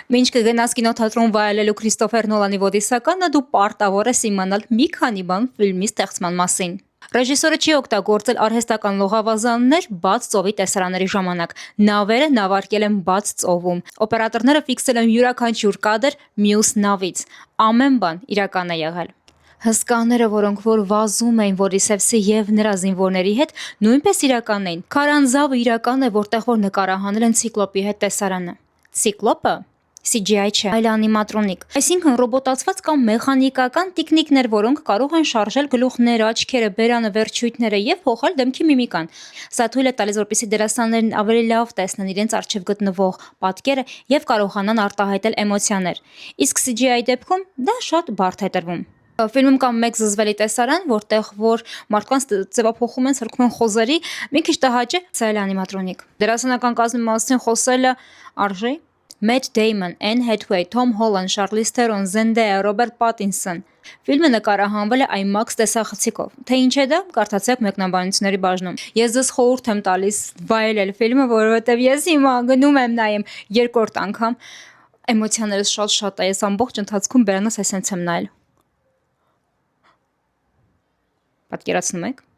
Մինչ կգնաս կինոթատրոն վայելելու Քրիստոֆեր Նոլանի Ոդիսականը, դու պարտավոր ես իմանալ մի քանի բան ֆիլմի ստեղծման մասին։ Ռեժիսորը չի օգտագործել արհեստական լողավազաններ բաց ծովի տեսարանների ժամանակ։ Նավերը նավարկել են բաց ծովում։ Օպերատորները ֆիքսել են յուրաքանչյուր կադր մյուս նավից։ Ամեն բան իրական է եղել։ Հսկաները, որոնք որ վազում էին Ոդիսևսի եւ նրա զինվորների հետ, նույնպես իրական էին։ Քարանձավը իրական է, որտեղ որ նկարահանել են ցիկլոպի հետ տեսարանը։ Ցիկլոպը CGI չէ, այլ անիմատրոնիկ, այսինքն ռոբոտացված կամ մեխանիկական տիկնիկներ, որոնք կարող են շարժել գլուխները, աչքերը, բերանը, վերջույթները եւ փոխել դեմքի միմիկան։ Սա թույլ է տալիս, որպեսզի դերասաններն ավելի լավ տեսնեն իրենց առջև գտնվող պատկերը եւ կարողանան արտահայտել էմոցիաներ։ Իսկ CGI դեպքում դա շատ բարդ է տրվում։ Ֆիլմում կա մեկ զզվելի տեսարան, որտեղ որ մարդկանց ձևափոխում են, սրբում են խոզերի, մի քիչ տհաճ է, սա էլ անիմատրոնիկ։ Դերասանական կազմի մասին խոսելը արժե։ Matt Damon, Anne Hathaway, Tom Holland, Charlize Theron, Zendaya, Robert Pattinson։ Ֆիլմը նկարահանվել է IMAX տեսախցիկով։ Թե ինչ է դա, կարդացեք մեկնաբանությունների բաժնում։ Ես ձեզ խորհուրդ եմ տալիս վայելել ֆիլմը, որովհետև ես հիմա գնում եմ նայեմ երկրորդ անգամ։ Էմոցիաներս շատ է, ես ամբողջ ընթացքում բերանս էսենց եմ նայել։ Պատկերացնում եք։